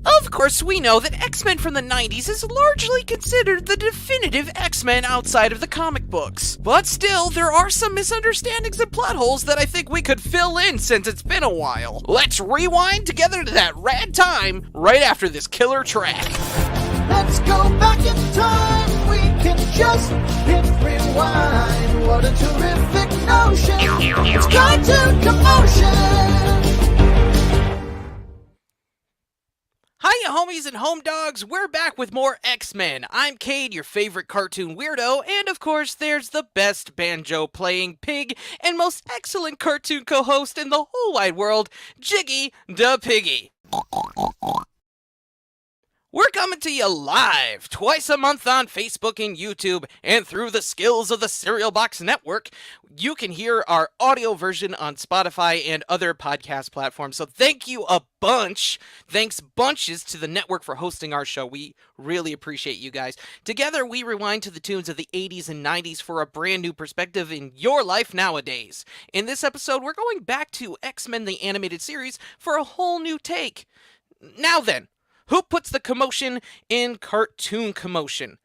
Of course, we know that X-Men from the 90s is largely considered the definitive X-Men outside of the comic books. But still, there are some misunderstandings and plot holes that I think we could fill in since it's been a while. Let's rewind together to that rad time right after this killer track. Let's go back in time, we can just hit rewind. What a terrific notion, it's cartoon commotion. Hiya homies and home dogs, we're back with more X-Men. I'm Cade, your favorite cartoon weirdo, and of course there's the best banjo-playing pig and most excellent cartoon co-host in the whole wide world, Jiggy the Piggy. We're coming to you live twice a month on Facebook and YouTube, and through the skills of the Cereal Box Network, you can hear our audio version on Spotify and other podcast platforms. So thank you a bunch. Thanks bunches to the network for hosting our show. We really appreciate you guys. Together, we rewind to the tunes of the 80s and 90s for a brand new perspective in your life nowadays. In this episode, we're going back to X-Men the Animated Series for a whole new take. Now then, who puts the commotion in cartoon commotion?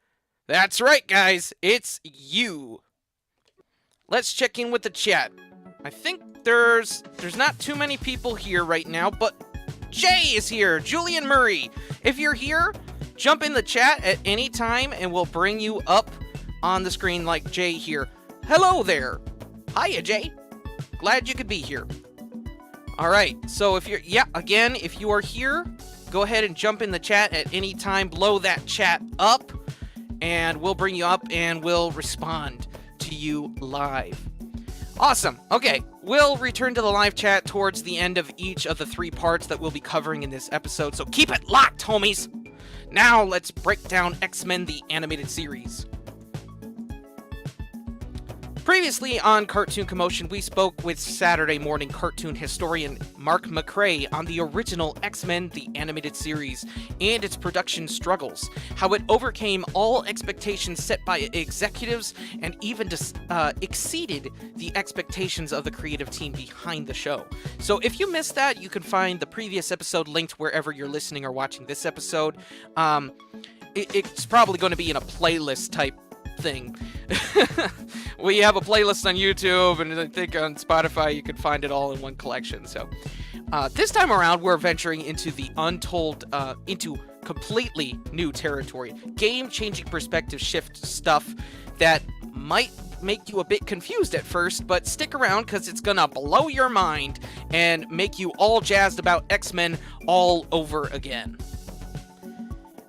That's right, guys. It's you. Let's check in with the chat. I think there's not too many people here right now, but Jay is here. Julian Murray. If you're here, jump in the chat at any time and we'll bring you up on the screen like Jay here. Hello there. Hiya, Jay. Glad you could be here. All right. So if you are here, go ahead and jump in the chat at any time. Blow that chat up, and we'll bring you up, and we'll respond to you live. Awesome. Okay, we'll return to the live chat towards the end of each of the 3 parts that we'll be covering in this episode, so keep it locked, homies! Now, let's break down X-Men the Animated Series. Previously on Cartoon Commotion, we spoke with Saturday morning cartoon historian Mark McCrae on the original X-Men the Animated Series and its production struggles, how it overcame all expectations set by executives and even exceeded the expectations of the creative team behind the show. So if you missed that, you can find the previous episode linked wherever you're listening or watching this episode. It's probably going to be in a playlist type thing. We have a playlist on YouTube, and I think on Spotify you can find it all in one collection. So this time around, we're venturing into the into completely new territory. Game-changing perspective shift stuff that might make you a bit confused at first, but stick around because it's gonna blow your mind and make you all jazzed about X-Men all over again.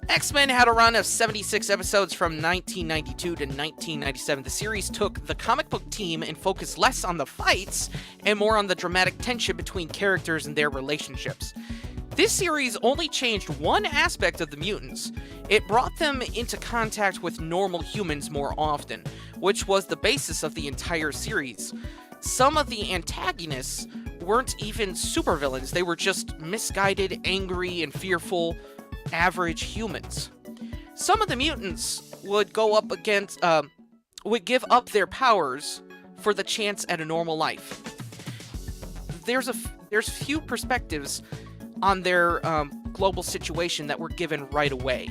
X-Men had a run of 76 episodes from 1992 to 1997. The series took the comic book team and focused less on the fights and more on the dramatic tension between characters and their relationships. This series only changed one aspect of the mutants. It brought them into contact with normal humans more often, which was the basis of the entire series. Some of the antagonists weren't even supervillains. They were just misguided, angry, and fearful average humans. Some of the mutants would go up against, would give up their powers for the chance at a normal life. There's few perspectives on their global situation that were given right away,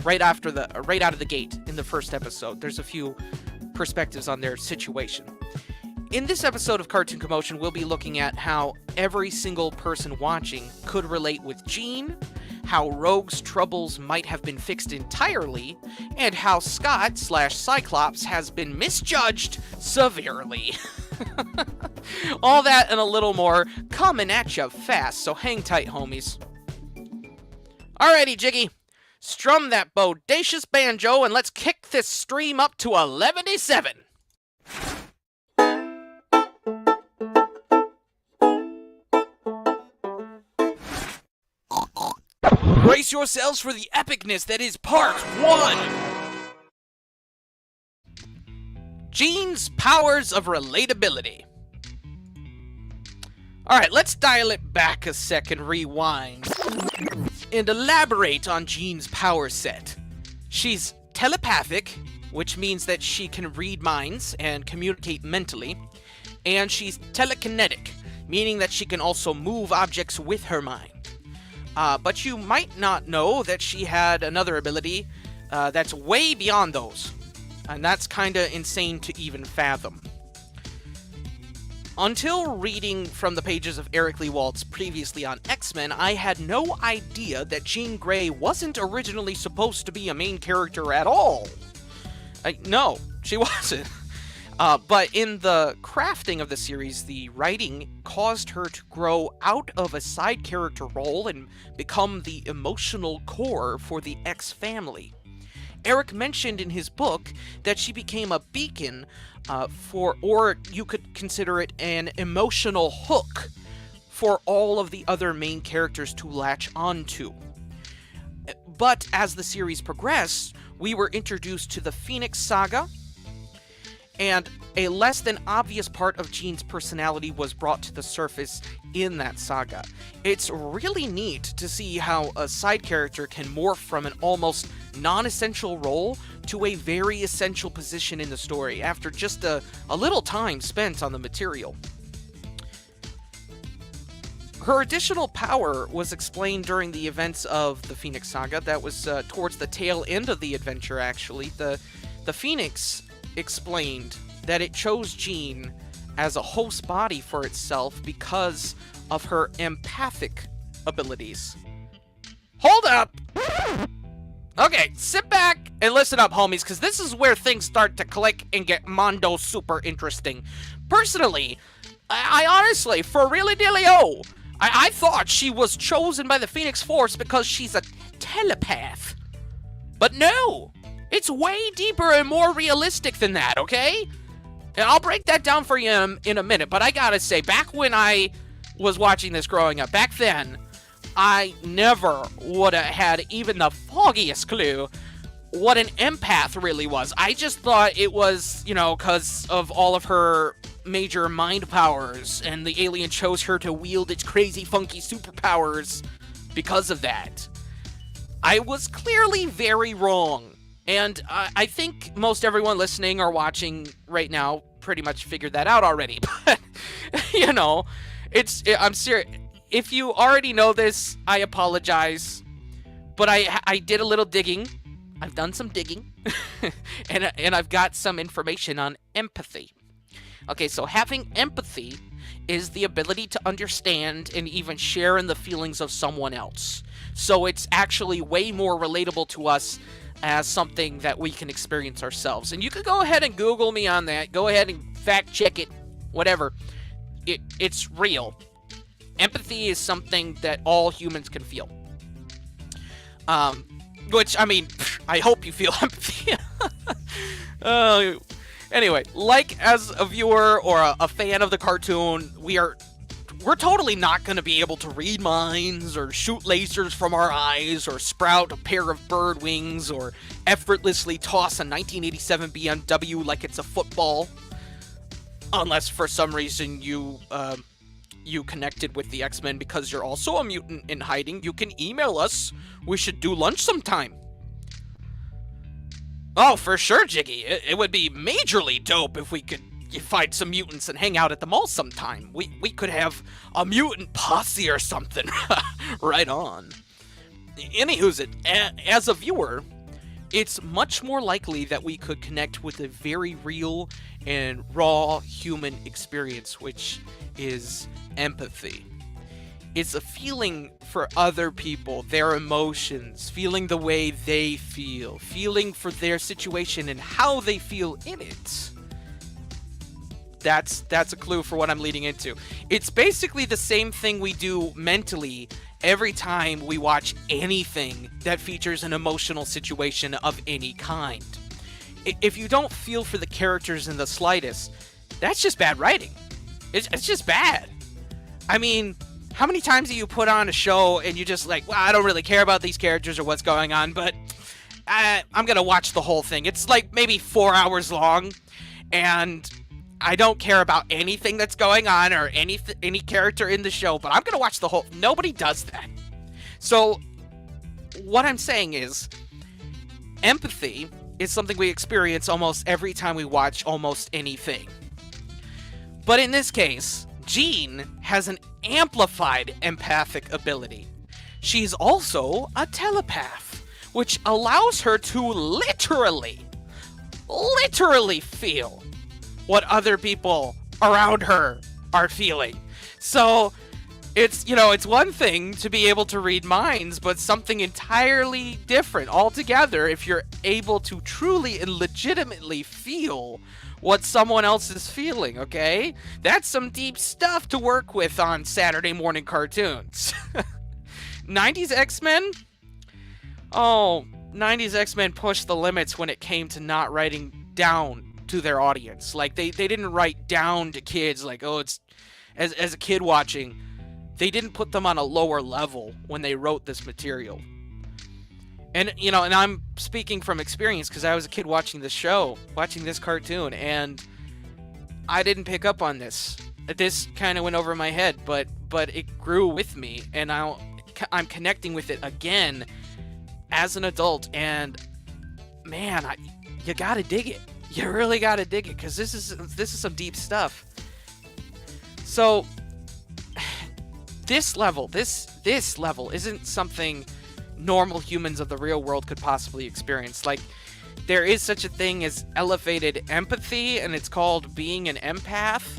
right out of the gate in the first episode. There's a few perspectives on their situation. In this episode of Cartoon Commotion, we'll be looking at how every single person watching could relate with Jean, how Rogue's troubles might have been fixed entirely, and how Scott/Cyclops has been misjudged severely. All that and a little more coming at ya fast, so hang tight, homies. Alrighty, Jiggy. Strum that bodacious banjo and let's kick this stream up to 11-7. Brace yourselves for the epicness that is Part 1! Jean's powers of relatability. Alright, let's dial it back a second, rewind, and elaborate on Jean's power set. She's telepathic, which means that she can read minds and communicate mentally, and she's telekinetic, meaning that she can also move objects with her mind. But you might not know that she had another ability that's way beyond those. And that's kind of insane to even fathom. Until reading from the pages of Eric Lee Waltz previously on X-Men, I had no idea that Jean Grey wasn't originally supposed to be a main character at all. No, she wasn't. But in the crafting of the series, the writing caused her to grow out of a side character role and become the emotional core for the X family. Eric mentioned in his book that she became a beacon or you could consider it an emotional hook for all of the other main characters to latch onto. But as the series progressed, we were introduced to the Phoenix Saga, and a less than obvious part of Jean's personality was brought to the surface in that saga. It's really neat to see how a side character can morph from an almost non-essential role to a very essential position in the story after just a little time spent on the material. Her additional power was explained during the events of the Phoenix Saga. That was towards the tail end of the adventure, actually. The Phoenix explained that it chose Jean as a host body for itself because of her empathic abilities. Hold up! Okay, sit back and listen up, homies, because this is where things start to click and get mondo super interesting. Personally, I honestly, for really dilly-o, I thought she was chosen by the Phoenix Force because she's a telepath. But no! It's way deeper and more realistic than that, okay? And I'll break that down for you in a minute, but I gotta say, back when I was watching this growing up, back then, I never would have had even the foggiest clue what an empath really was. I just thought it was, because of all of her major mind powers, and the alien chose her to wield its crazy, funky superpowers because of that. I was clearly very wrong. And I think most everyone listening or watching right now pretty much figured that out already. But, I'm serious. If you already know this, I apologize. But I did a little digging. I've done some digging. and I've got some information on empathy. Okay, so having empathy is the ability to understand and even share in the feelings of someone else. So it's actually way more relatable to us as something that we can experience ourselves. And you can go ahead and Google me on that. Go ahead and fact check it, whatever. It's real. Empathy is something that all humans can feel. Which, I hope you feel empathy. Anyway, as a viewer or a fan of the cartoon, we're totally not going to be able to read minds or shoot lasers from our eyes or sprout a pair of bird wings or effortlessly toss a 1987 BMW like it's a football. Unless for some reason you connected with the X-Men because you're also a mutant in hiding. You can email us. We should do lunch sometime. Oh, for sure, Jiggy. It would be majorly dope if we could find some mutants and hang out at the mall sometime. We could have a mutant posse or something. Right on. Anywho's, as a viewer, it's much more likely that we could connect with a very real and raw human experience, which is empathy. It's a feeling for other people, their emotions, feeling the way they feel, feeling for their situation and how they feel in it. That's a clue for what I'm leading into. It's basically the same thing we do mentally every time we watch anything that features an emotional situation of any kind. If you don't feel for the characters in the slightest, that's just bad writing. It's just bad. How many times do you put on a show and you just well, I don't really care about these characters or what's going on, but I'm gonna watch the whole thing. It's maybe 4 hours long, and I don't care about anything that's going on or any character in the show, but I'm going to watch the whole... Nobody does that. So, what I'm saying is, empathy is something we experience almost every time we watch almost anything. But in this case, Jean has an amplified empathic ability. She's also a telepath, which allows her to literally feel what other people around her are feeling. So it's, it's one thing to be able to read minds, but something entirely different altogether if you're able to truly and legitimately feel what someone else is feeling, okay? That's some deep stuff to work with on Saturday morning cartoons. 90s X-Men? Oh, 90s X-Men pushed the limits when it came to not writing down to their audience. Like, they didn't write down to kids like, oh, it's... As a kid watching, they didn't put them on a lower level when they wrote this material. And, and I'm speaking from experience because I was a kid watching this show, watching this cartoon, and I didn't pick up on this. This kind of went over my head, but it grew with me, and I'm connecting with it again as an adult, and man, you gotta dig it. You really gotta dig it, because this is some deep stuff. So this level isn't something normal humans of the real world could possibly experience. Like, there is such a thing as elevated empathy, and it's called being an empath,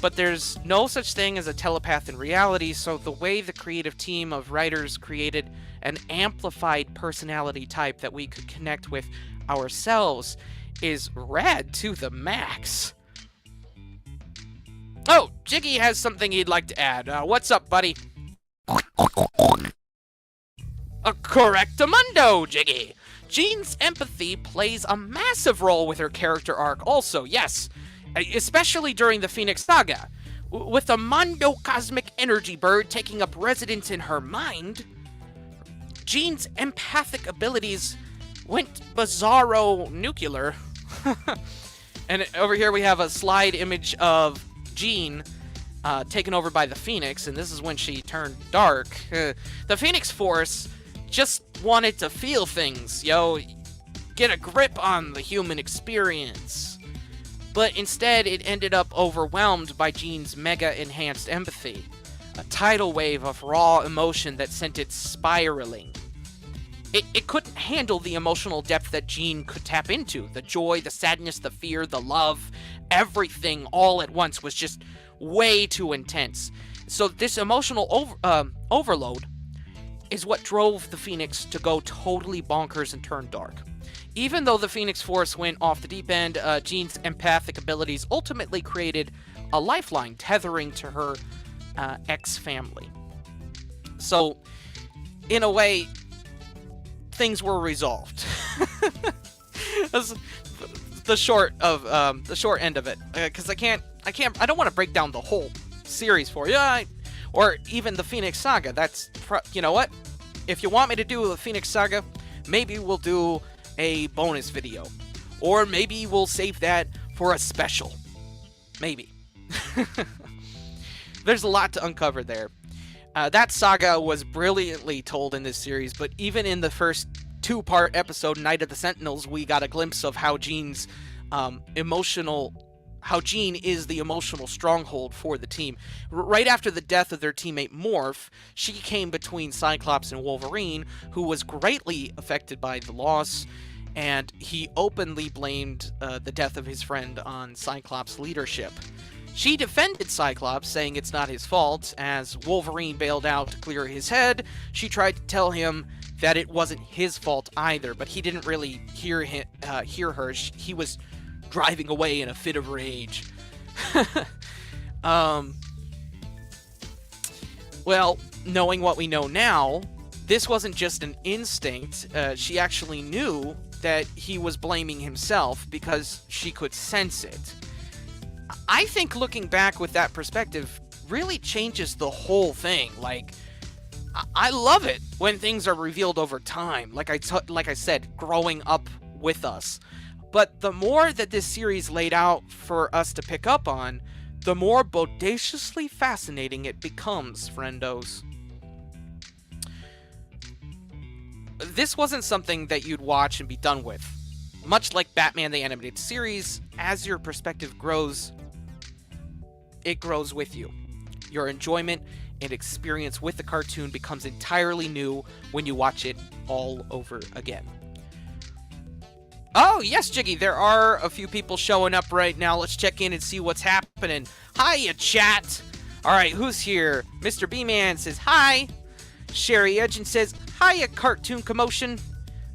but there's no such thing as a telepath in reality. So the way the creative team of writers created an amplified personality type that we could connect with ourselves is rad to the max. Oh, Jiggy has something he'd like to add. What's up, buddy? Correctamundo, Jiggy. Jean's empathy plays a massive role with her character arc also, yes. Especially during the Phoenix Saga. With the Mondo Cosmic Energy Bird taking up residence in her mind, Jean's empathic abilities went bizarro nuclear. And over here we have a slide image of Jean taken over by the Phoenix, and this is when she turned dark. The Phoenix Force just wanted to feel things, get a grip on the human experience. But instead, it ended up overwhelmed by Jean's mega-enhanced empathy, a tidal wave of raw emotion that sent it spiraling. It couldn't handle the emotional depth that Jean could tap into. The joy, the sadness, the fear, the love, everything all at once was just way too intense. So this emotional overload is what drove the Phoenix to go totally bonkers and turn dark. Even though the Phoenix Force went off the deep end, Jean's empathic abilities ultimately created a lifeline tethering to her ex-family. So, in a way, things were resolved. That's the short end of it, because I don't want to break down the whole series for you, or even the Phoenix Saga. You know what? If you want me to do the Phoenix Saga, maybe we'll do a bonus video, or maybe we'll save that for a special. Maybe. There's a lot to uncover there. That saga was brilliantly told in this series, but even in the first two-part episode, Night of the Sentinels, we got a glimpse of how Jean is the emotional stronghold for the team. Right after the death of their teammate Morph, she came between Cyclops and Wolverine, who was greatly affected by the loss, and he openly blamed the death of his friend on Cyclops' leadership. She defended Cyclops, saying it's not his fault. As Wolverine bailed out to clear his head, she tried to tell him that it wasn't his fault either, but he didn't really hear her. He was driving away in a fit of rage. Well, knowing what we know now, this wasn't just an instinct. She actually knew that he was blaming himself because she could sense it. I think looking back with that perspective really changes the whole thing. Like, I love it when things are revealed over time. Like I said, growing up with us. But the more that this series laid out for us to pick up on, the more bodaciously fascinating it becomes, friendos. This wasn't something that you'd watch and be done with. Much like Batman the Animated Series, as your perspective grows, it grows with you. Your enjoyment and experience with the cartoon becomes entirely new when you watch it all over again. Oh, yes, Jiggy, there are a few people showing up right now. Let's check in and see what's happening. Hiya, chat. All right, who's here? Mr. B-Man says hi. Sherry Edgen says, hiya, Cartoon Commotion.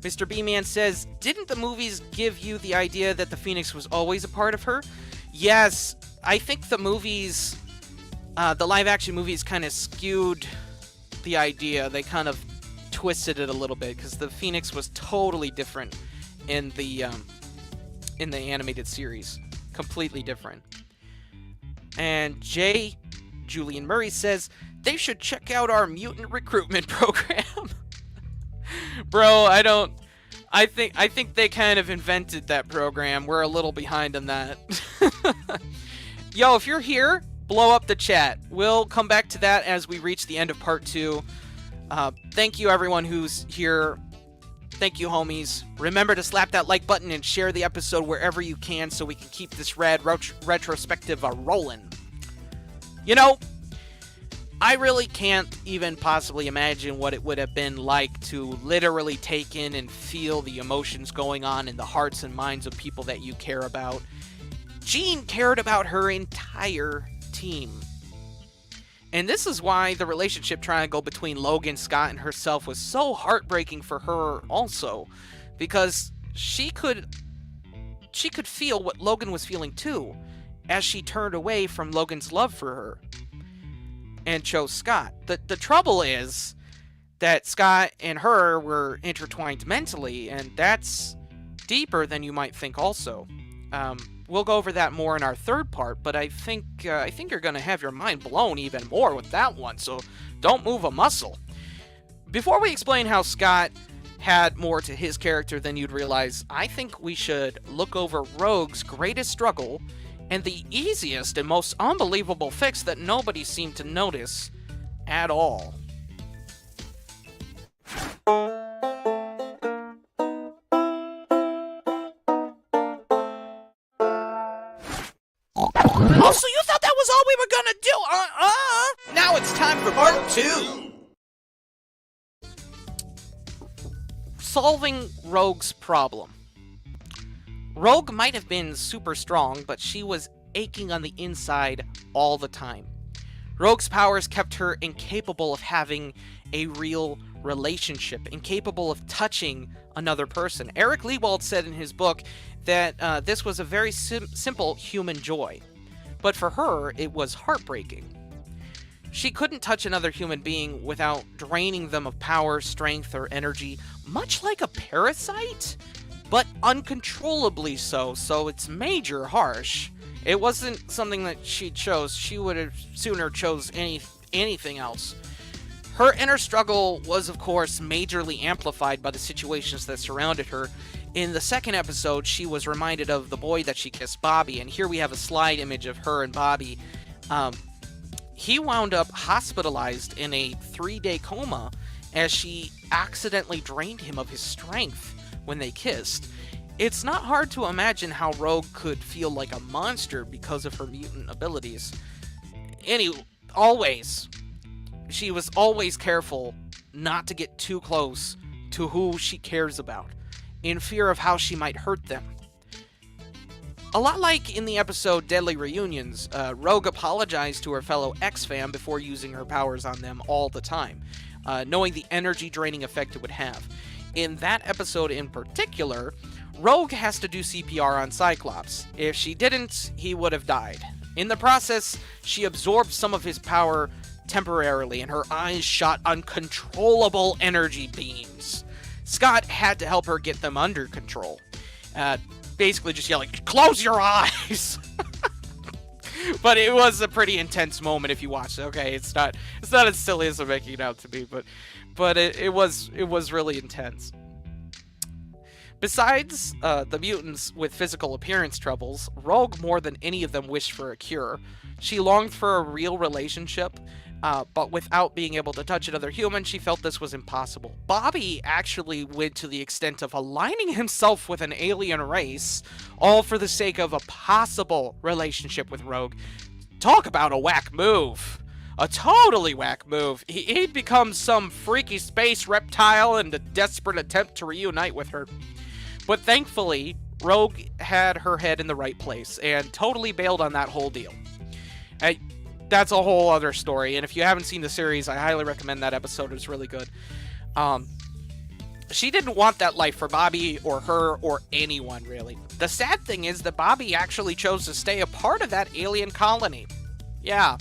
Mr. B-Man says, didn't the movies give you the idea that the Phoenix was always a part of her? Yes, I think the movies, the live-action movies kind of skewed the idea. They kind of twisted it a little bit, because the Phoenix was totally different in the animated series. Completely different. And Julian Murray says, they should check out our mutant recruitment program. Bro, I think they kind of invented that program. We're a little behind on that. Yo, if you're here, blow up the chat. We'll come back to that as we reach the end of part 2. Thank you, everyone who's here. Thank you, homies. Remember to slap that like button and share the episode wherever you can so we can keep this rad retrospective rolling. You know, I really can't even possibly imagine what it would have been like to literally take in and feel the emotions going on in the hearts and minds of people that you care about. Jean cared about her entire team. And this is why the relationship triangle between Logan, Scott, and herself was so heartbreaking for her also. Because she could feel what Logan was feeling too, as she turned away from Logan's love for her and chose Scott. The trouble is that Scott and her were intertwined mentally, and that's deeper than you might think also. We'll go over that more in our third part, but I think you're going to have your mind blown even more with that one, so don't move a muscle. Before we explain how Scott had more to his character than you'd realize, I think we should look over Rogue's greatest struggle and the easiest and most unbelievable fix that nobody seemed to notice at all. Oh, so you thought that was all we were gonna do? Now it's time for part 2. Solving Rogue's problem. Rogue might have been super strong, but she was aching on the inside all the time. Rogue's powers kept her incapable of having a real relationship, incapable of touching another person. Eric Lewald said in his book that this was a very simple human joy. But for her, it was heartbreaking. She couldn't touch another human being without draining them of power, strength, or energy, much like a parasite, but uncontrollably so it's major harsh. It wasn't something that she chose. She would have sooner chose anything else. Her inner struggle was, of course, majorly amplified by the situations that surrounded her. In the second episode, she was reminded of the boy that she kissed, Bobby, and here we have a slide image of her and Bobby. He wound up hospitalized in a 3-day coma as she accidentally drained him of his strength when they kissed. It's not hard to imagine how Rogue could feel like a monster because of her mutant abilities. She was always careful not to get too close to who she cares about, in fear of how she might hurt them. A lot like in the episode Deadly Reunions, Rogue apologized to her fellow X-Fam before using her powers on them all the time, knowing the energy-draining effect it would have. In that episode in particular, Rogue has to do CPR on Cyclops. If she didn't, he would have died. In the process, she absorbed some of his power temporarily, and her eyes shot uncontrollable energy beams. Scott had to help her get them under control. Basically just yelling, "Close your eyes!" But it was a pretty intense moment if you watch it. Okay, it's not as silly as I'm making it out to be, but it was really intense. Besides the mutants with physical appearance troubles, Rogue more than any of them wished for a cure. She longed for a real relationship, but without being able to touch another human, she felt this was impossible. Bobby actually went to the extent of aligning himself with an alien race, all for the sake of a possible relationship with Rogue. Talk about a whack move! A totally whack move. He'd become some freaky space reptile in a desperate attempt to reunite with her. But thankfully, Rogue had her head in the right place and totally bailed on that whole deal. That's a whole other story, and if you haven't seen the series, I highly recommend that episode. It's really good. She didn't want that life for Bobby or her or anyone, really. The sad thing is that Bobby actually chose to stay a part of that alien colony. Yeah.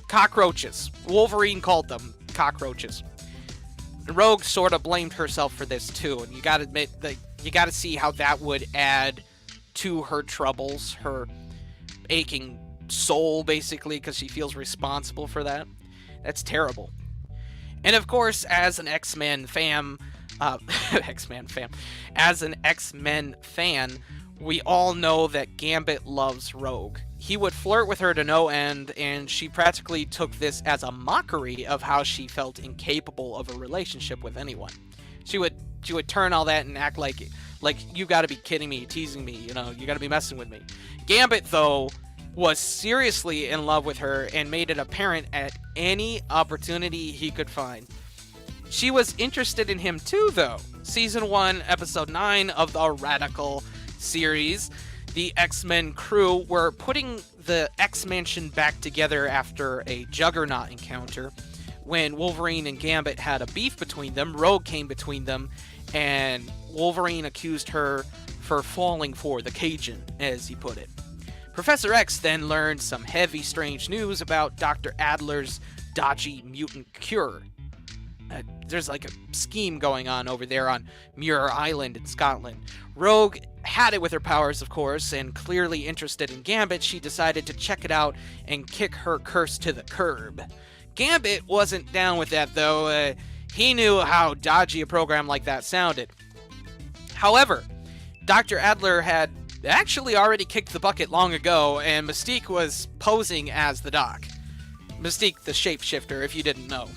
Cockroaches. Wolverine called them cockroaches. And Rogue sort of blamed herself for this too, and you gotta admit that you gotta see how that would add to her troubles, her aching soul, basically, because she feels responsible for that. That's terrible. And of course, as an X-Men fan, as an X-Men fan, we all know that Gambit loves Rogue. He would flirt with her to no end, and she practically took this as a mockery of how she felt incapable of a relationship with anyone. She would turn all that and act like you gotta be kidding me, teasing me, you gotta be messing with me. Gambit, though, was seriously in love with her and made it apparent at any opportunity he could find. She was interested in him too, though. Season 1, Episode 9 of the Radical series, the X-Men crew were putting the X-Mansion back together after a Juggernaut encounter. When Wolverine and Gambit had a beef between them, Rogue came between them, and Wolverine accused her for falling for the Cajun, as he put it. Professor X then learned some heavy, strange news about Dr. Adler's dodgy mutant cure. There's like a scheme going on over there on Muir Island in Scotland. Rogue had it with her powers, of course, and clearly interested in Gambit, she decided to check it out and kick her curse to the curb. Gambit wasn't down with that, though. He knew how dodgy a program like that sounded. However, Dr. Adler had actually already kicked the bucket long ago, and Mystique was posing as the Doc. Mystique the shapeshifter, if you didn't know.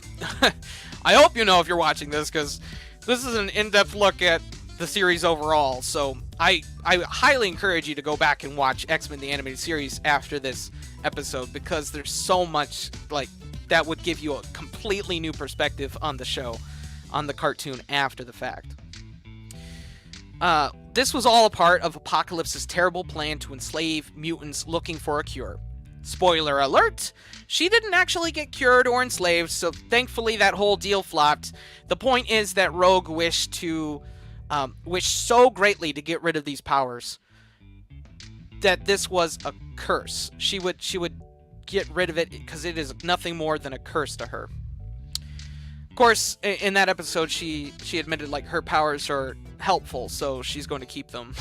I hope you know if you're watching this, because this is an in-depth look at the series overall, so I highly encourage you to go back and watch X-Men the Animated Series after this episode, because there's so much that would give you a completely new perspective on the show, on the cartoon after the fact. This was all a part of Apocalypse's terrible plan to enslave mutants looking for a cure. Spoiler alert, she didn't actually get cured or enslaved, so thankfully that whole deal flopped. The point is that Rogue wished so greatly to get rid of these powers that this was a curse. She would get rid of it because it is nothing more than a curse to her. Of course, in that episode, she admitted her powers are helpful, so she's going to keep them.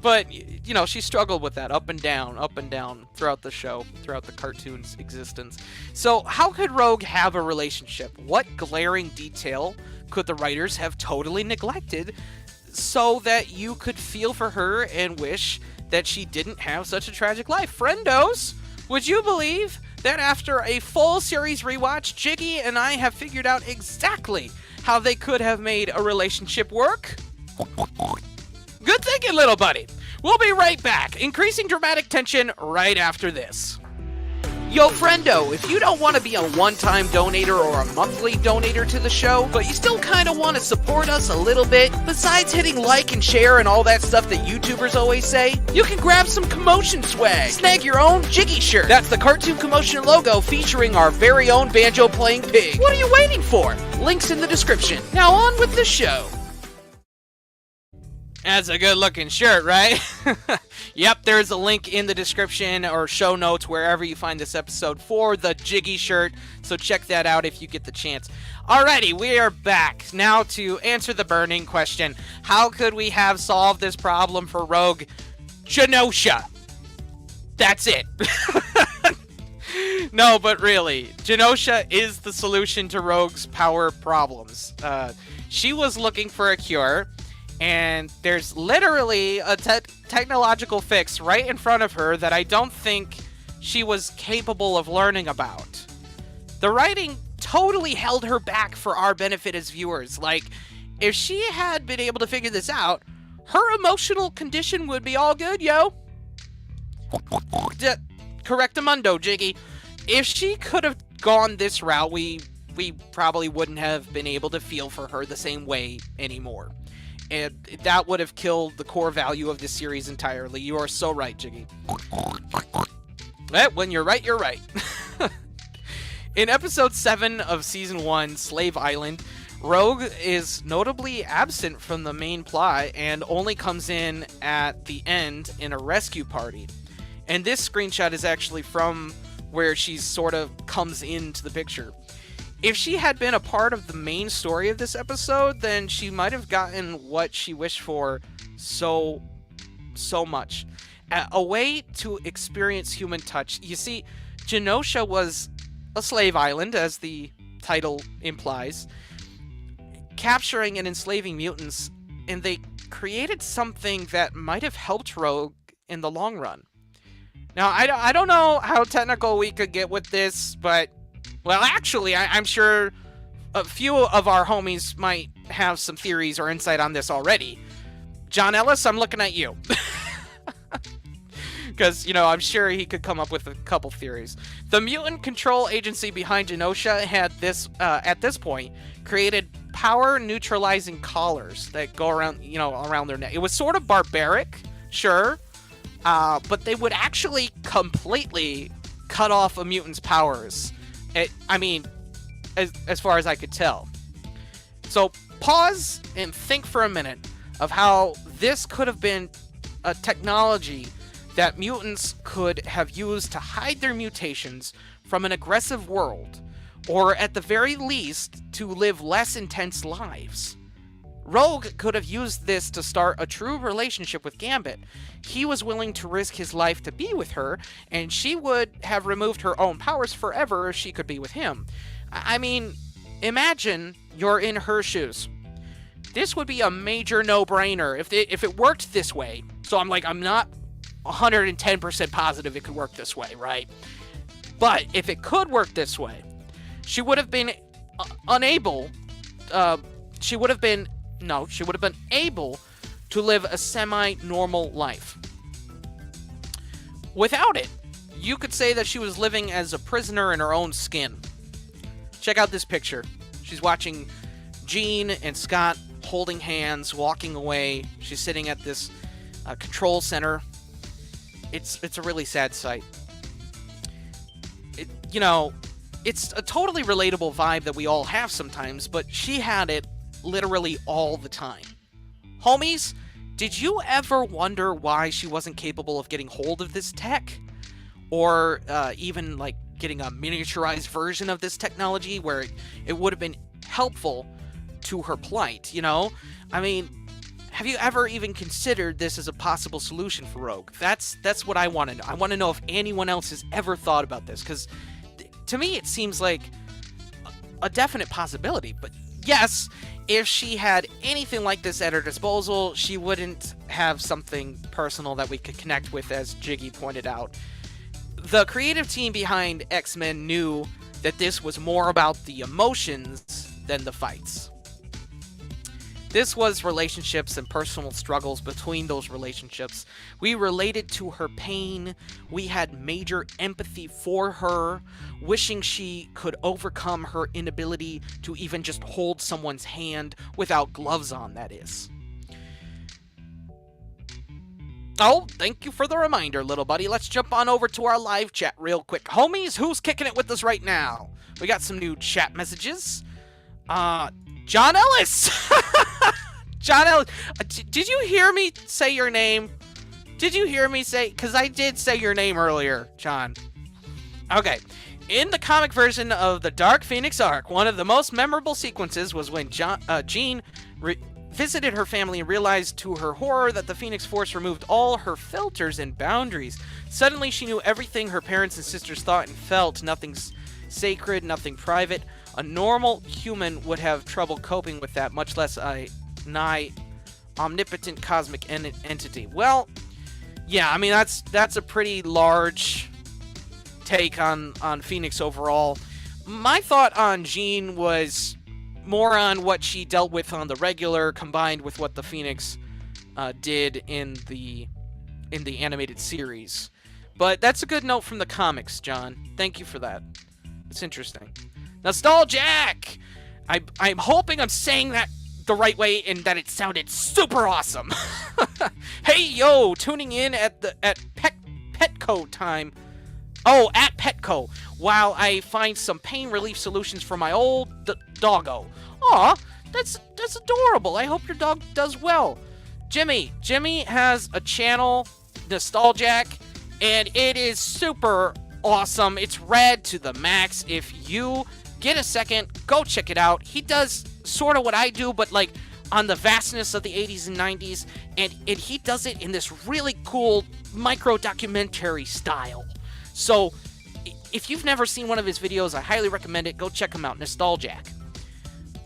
But, she struggled with that up and down throughout the show, throughout the cartoon's existence. So how could Rogue have a relationship? What glaring detail could the writers have totally neglected so that you could feel for her and wish that she didn't have such a tragic life? Friendos, would you believe that after a full series rewatch, Jiggy and I have figured out exactly how they could have made a relationship work? Good thinking, little buddy. We'll be right back, increasing dramatic tension right after this. Yo, friendo, if you don't want to be a one-time donator or a monthly donator to the show, but you still kind of want to support us a little bit, besides hitting like and share and all that stuff that YouTubers always say, you can grab some Commotion swag. Snag your own Jiggy shirt. That's the Cartoon Commotion logo featuring our very own banjo-playing pig. What are you waiting for? Links in the description. Now on with the show. That's a good-looking shirt, right? Yep, there's a link in the description or show notes wherever you find this episode for the Jiggy shirt, so check that out if you get the chance. Alrighty, we are back now to answer the burning question. How could we have solved this problem for Rogue? Genosha. That's it. No, but really, Genosha is the solution to Rogue's power problems. She was looking for a cure, and there's literally a technological fix right in front of her that I don't think she was capable of learning about. The writing totally held her back for our benefit as viewers. If she had been able to figure this out, her emotional condition would be all good, yo. Correctamundo, Jiggy. if she could have gone this route, we probably wouldn't have been able to feel for her the same way anymore. And that would have killed the core value of this series entirely. You are so right, Jiggy. When you're right, you're right. In episode 7 of season 1, Slave Island, Rogue is notably absent from the main plot and only comes in at the end in a rescue party. And this screenshot is actually from where she sort of comes into the picture. If she had been a part of the main story of this episode, then she might have gotten what she wished for so much. A way to experience human touch. You see, Genosha was a slave island, as the title implies, capturing and enslaving mutants, and they created something that might have helped Rogue in the long run. Now, I don't know how technical we could get with this, but, well, actually, I'm sure a few of our homies might have some theories or insight on this already. John Ellis, I'm looking at you. Because, I'm sure he could come up with a couple theories. The mutant control agency behind Genosha had at this point, created power-neutralizing collars that go around, around their neck. It was sort of barbaric, sure, but they would actually completely cut off a mutant's powers. As far as I could tell. So, pause and think for a minute of how this could have been a technology that mutants could have used to hide their mutations from an aggressive world, or at the very least, to live less intense lives. Rogue could have used this to start a true relationship with Gambit. He was willing to risk his life to be with her, and she would have removed her own powers forever if she could be with him. Imagine you're in her shoes. This would be a major no-brainer if it worked this way. So I'm not 110% positive it could work this way, right? But if it could work this way, she would have been able to live a semi-normal life. Without it, you could say that she was living as a prisoner in her own skin. Check out this picture. She's watching Jean and Scott holding hands, walking away. She's sitting at this control center. It's a really sad sight. It's a totally relatable vibe that we all have sometimes, but she had it literally all the time. Homies, did you ever wonder why she wasn't capable of getting hold of this tech? Or even getting a miniaturized version of this technology where it would have been helpful to her plight, Have you ever even considered this as a possible solution for Rogue? That's what I want to know. I want to know if anyone else has ever thought about this, because to me it seems like a definite possibility. But yes, if she had anything like this at her disposal, she wouldn't have something personal that we could connect with, as Jiggy pointed out. The creative team behind X-Men knew that this was more about the emotions than the fights. This was relationships and personal struggles between those relationships. We related to her pain. We had major empathy for her, wishing she could overcome her inability to even just hold someone's hand without gloves on, that is. Oh, thank you for the reminder, little buddy. Let's jump on over to our live chat real quick. Homies, who's kicking it with us right now? We got some new chat messages. John Ellis! John Ellis, did you hear me say your name? Did you hear me say? Because I did say your name earlier, John. Okay. In the comic version of the Dark Phoenix arc, one of the most memorable sequences was when Jean visited her family and realized to her horror that the Phoenix Force removed all her filters and boundaries. Suddenly, she knew everything her parents and sisters thought and felt. Nothing's sacred, nothing private. A normal human would have trouble coping with that, much less a nigh omnipotent cosmic entity. Well, yeah, that's a pretty large take on Phoenix overall. My thought on Jean was more on what she dealt with on the regular, combined with what the Phoenix did in the animated series. But that's a good note from the comics, John. Thank you for that. It's interesting. Nostalgic! I'm hoping I'm saying that the right way and that it sounded super awesome. Hey, yo, tuning in at Petco time. Oh, at Petco, while I find some pain relief solutions for my old doggo. Aw, that's adorable. I hope your dog does well. Jimmy has a channel, Nostalgic, and it is super awesome. It's rad to the max. If you get a second, go check it out. He does sort of what I do, but like on the vastness of the 80s and 90s, and he does it in this really cool micro documentary style. So if you've never seen one of his videos, I highly recommend it. Go check him out. Nostalgic.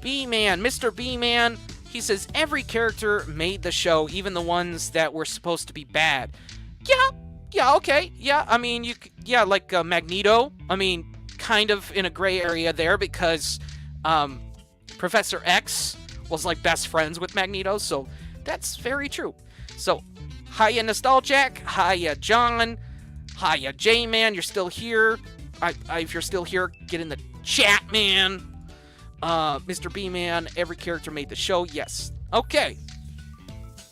B-Man, Mr. B-Man, he says every character made the show, even the ones that were supposed to be bad. Yeah, okay. Yeah, I mean, like Magneto. I mean, kind of in a gray area there because Professor X was like best friends with Magneto, so that's very true. So, hiya Nostalgic, hiya John, hiya J-Man, you're still here. If you're still here, get in the chat, man. Mr. B-Man, every character made the show, yes. Okay.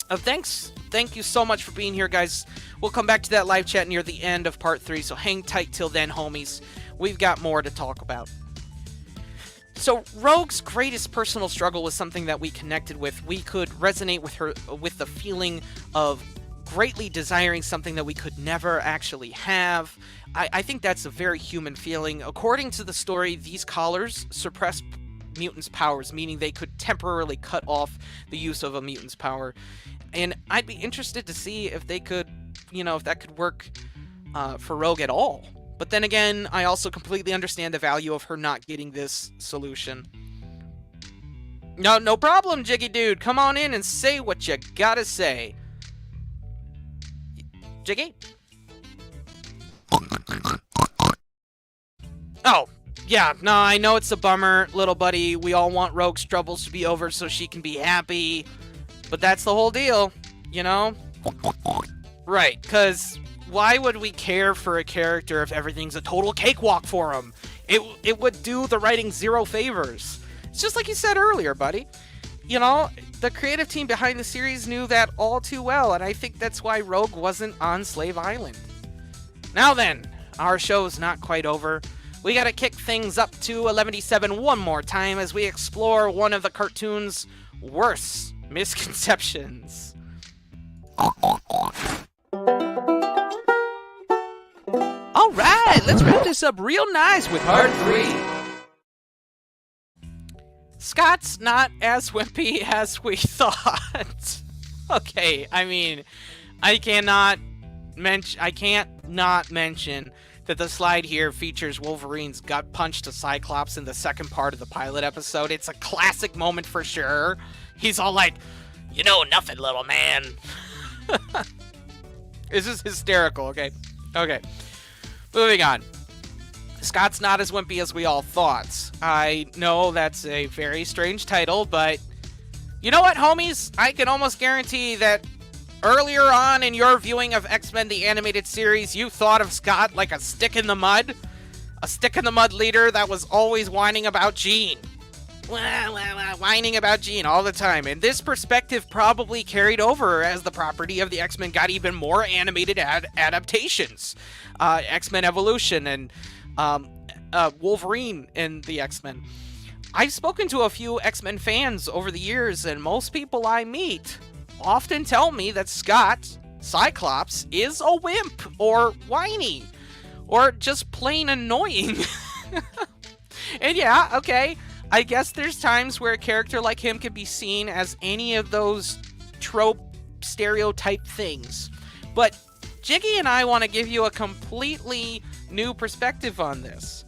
Thank you so much for being here, guys. We'll come back to that live chat near the end of part 3, so hang tight till then, homies. We've got more to talk about. So, Rogue's greatest personal struggle was something that we connected with. We could resonate with the feeling of greatly desiring something that we could never actually have. I think that's a very human feeling. According to the story, these collars suppress mutants' powers, meaning they could temporarily cut off the use of a mutant's power. And I'd be interested to see if they could, if that could work for Rogue at all. But then again, I also completely understand the value of her not getting this solution. No problem, Jiggy Dude. Come on in and say what you gotta say. Jiggy? Oh, yeah, no, I know it's a bummer, little buddy. We all want Rogue's troubles to be over so she can be happy. But that's the whole deal, Right, because why would we care for a character if everything's a total cakewalk for him? It would do the writing zero favors. It's just like you said earlier, buddy. The creative team behind the series knew that all too well, and I think that's why Rogue wasn't on Slave Island. Now then, our show's not quite over. We gotta kick things up to 1177 one more time as we explore one of the cartoon's worst misconceptions. Alright, let's wrap this up real nice with part 3. Scott's not as wimpy as we thought. Okay, I mean, I can't not mention that the slide here features Wolverine's gut punch to Cyclops in the second part of the pilot episode. It's a classic moment for sure. He's all like, "You know nothing, little man." This is hysterical, okay? Okay. Moving on. Scott's not as wimpy as we all thought. I know that's a very strange title, but you know what, homies? I can almost guarantee that earlier on in your viewing of X-Men the Animated Series, you thought of Scott like a stick-in-the-mud? A stick-in-the-mud leader that was always whining about Jean. Whining about Jean all the time. And this perspective probably carried over as the property of the X-Men got even more animated adaptations. X-Men Evolution and Wolverine in the X-Men. I've spoken to a few X-Men fans over the years, and most people I meet often tell me that Scott, Cyclops, is a wimp, or whiny, or just plain annoying. And yeah, okay, I guess there's times where a character like him can be seen as any of those trope, stereotype things. But Jiggy and I want to give you a completely new perspective on this.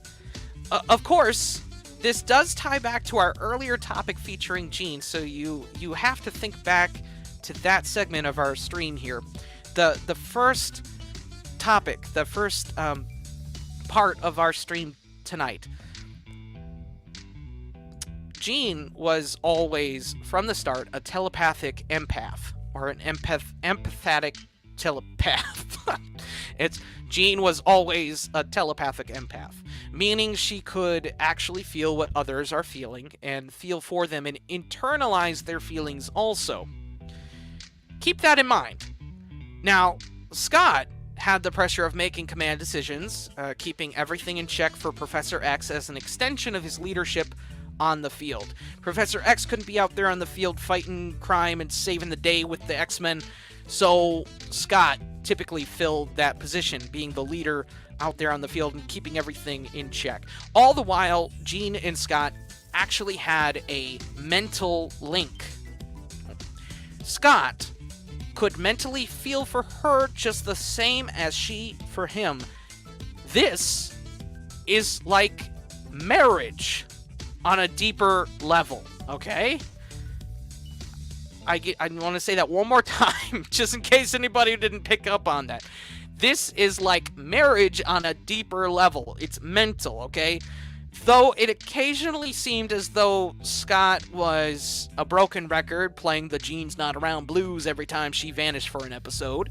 Of course, this does tie back to our earlier topic featuring Jean, so you have to think back to that segment of our stream here. The first topic, the first part of our stream tonight. Jean was always, from the start, a telepathic empath, or an empathetic telepath. Jean was always a telepathic empath, meaning she could actually feel what others are feeling and feel for them and internalize their feelings also. Keep that in mind. Now, Scott had the pressure of making command decisions, keeping everything in check for Professor X as an extension of his leadership on the field. Professor X couldn't be out there on the field fighting crime and saving the day with the X-Men, so Scott typically filled that position, being the leader out there on the field and keeping everything in check. All the while, Jean and Scott actually had a mental link. Scott could mentally feel for her just the same as she for him. This is like marriage on a deeper level, okay? I want to say that one more time, just in case anybody didn't pick up on that. This is like marriage on a deeper level. It's mental, okay? Though it occasionally seemed as though Scott was a broken record, playing the Jean's Not Around blues every time she vanished for an episode,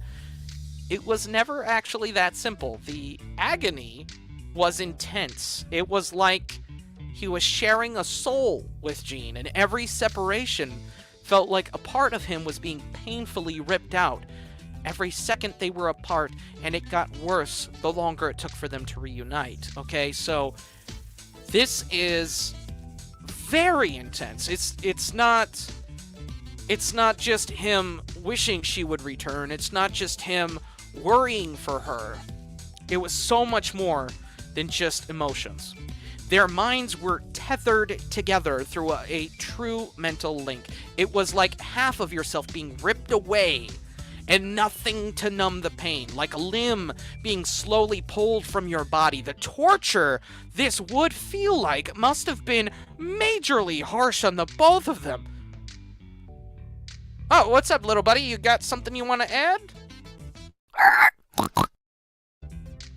it was never actually that simple. The agony was intense. It was like he was sharing a soul with Jean, and every separation felt like a part of him was being painfully ripped out. Every second they were apart, and it got worse the longer it took for them to reunite. Okay, so this is very intense. It's not just him wishing she would return. It's not just him worrying for her. It was so much more than just emotions. Their minds were tethered together through a true mental link. It was like half of yourself being ripped away and nothing to numb the pain, like a limb being slowly pulled from your body. The torture this would feel like must have been majorly harsh on the both of them. Oh, what's up, little buddy? You got something you want to add?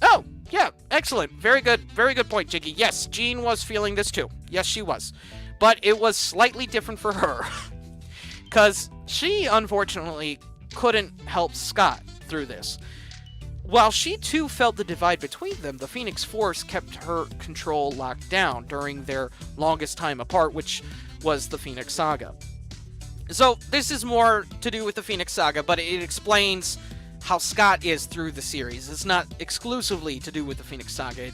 Oh, yeah, excellent. Very good point, Jiggy. Yes, Jean was feeling this too. Yes, she was. But it was slightly different for her. Because she, unfortunately, couldn't help Scott through this. While she too felt the divide between them, the Phoenix Force kept her control locked down during their longest time apart, which was the Phoenix Saga. So this is more to do with the Phoenix Saga, but it explains how Scott is through the series. It's not exclusively to do with the Phoenix Saga.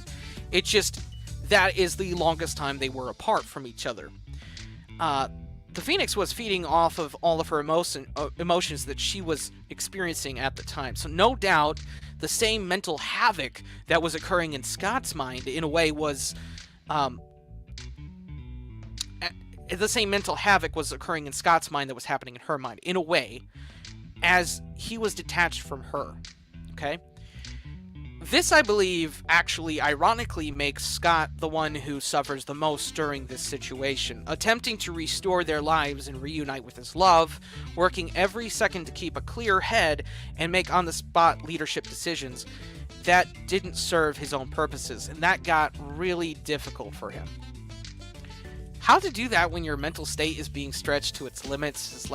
It's just that is the longest time they were apart from each other. The Phoenix was feeding off of all of her emotions that she was experiencing at the time. So no doubt the same mental havoc that was occurring in Scott's mind in a way was... the same mental havoc was occurring in Scott's mind that was happening in her mind, in a way, as he was detached from her. Okay? This, I believe, actually ironically makes Scott the one who suffers the most during this situation, attempting to restore their lives and reunite with his love, working every second to keep a clear head and make on-the-spot leadership decisions that didn't serve his own purposes, and that got really difficult for him. How to do that when your mental state is being stretched to its limits is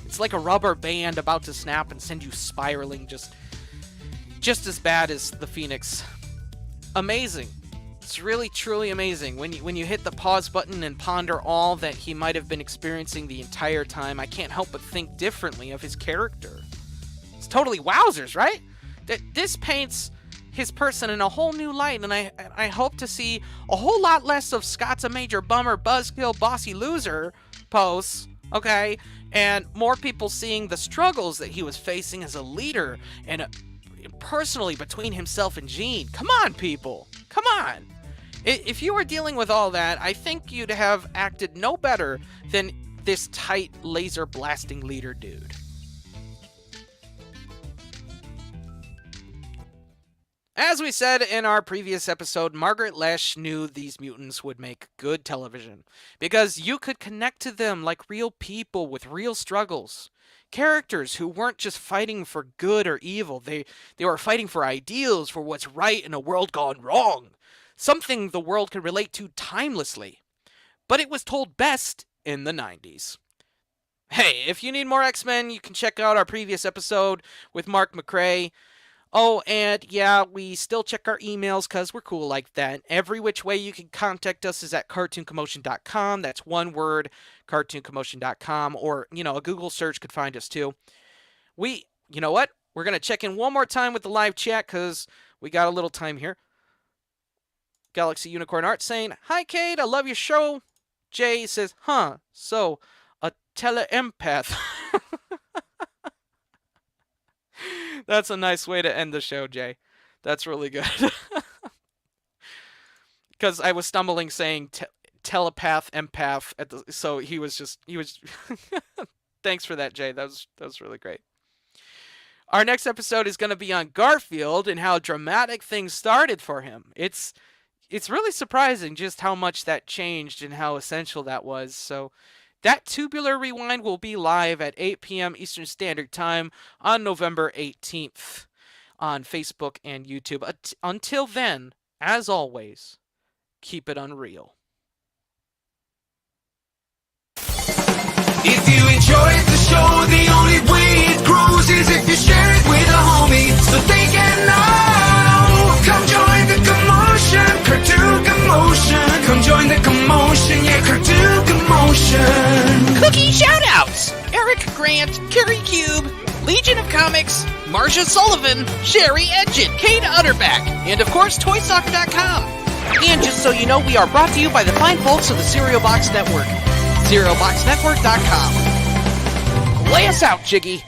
it's like a rubber band about to snap and send you spiraling just as bad as the Phoenix. Amazing. It's really, truly amazing. When you hit the pause button and ponder all that he might have been experiencing the entire time, I can't help but think differently of his character. It's totally wowzers, right? This paints his person in a whole new light, and I hope to see a whole lot less of Scott's a major bummer, buzzkill, bossy loser posts, okay? And more people seeing the struggles that he was facing as a leader and personally between himself and Jean. Come on, people. Come on. If you were dealing with all that, I think you'd have acted no better than this tight, laser-blasting leader dude. As we said in our previous episode, Margaret Lesh knew these mutants would make good television, because you could connect to them like real people with real struggles. Characters who weren't just fighting for good or evil, they were fighting for ideals, for what's right in a world gone wrong. Something the world could relate to timelessly. But it was told best in the 90s. Hey, if you need more X-Men, you can check out our previous episode with Mark McCrae. Oh, and yeah, we still check our emails because we're cool like that. Every which way you can contact us is at cartooncommotion.com. That's one word, cartooncommotion.com. Or, a Google search could find us too. You know what? We're going to check in one more time with the live chat because we got a little time here. Galaxy Unicorn Art saying, "Hi, Cade, I love your show." Jay says, so a teleempath. That's a nice way to end the show, Jay. That's really good. Because I was stumbling saying telepath, empath, so he was Thanks for that, Jay. That was really great. Our next episode is going to be on Garfield and how dramatic things started for him. It's really surprising just how much that changed and how essential that was. So that Tubular Rewind will be live at 8 p.m. Eastern Standard Time on November 18th on Facebook and YouTube. Until then, as always, keep it unreal. If you enjoyed the show, the only way it grows is if you share it with a homie so they can know. Come join the commotion, Cartoon Commotion. Come join the commotion, yeah, Cartoon Commotion. Cookie shoutouts! Eric Grant, Carrie Cube, Legion of Comics, Marcia Sullivan, Sherry Edgett, Cade Utterback, and of course ToySoccer.com. And just so you know, we are brought to you by the fine folks of the Cereal Box Network. CerealBoxNetwork.com. Lay us out, Jiggy.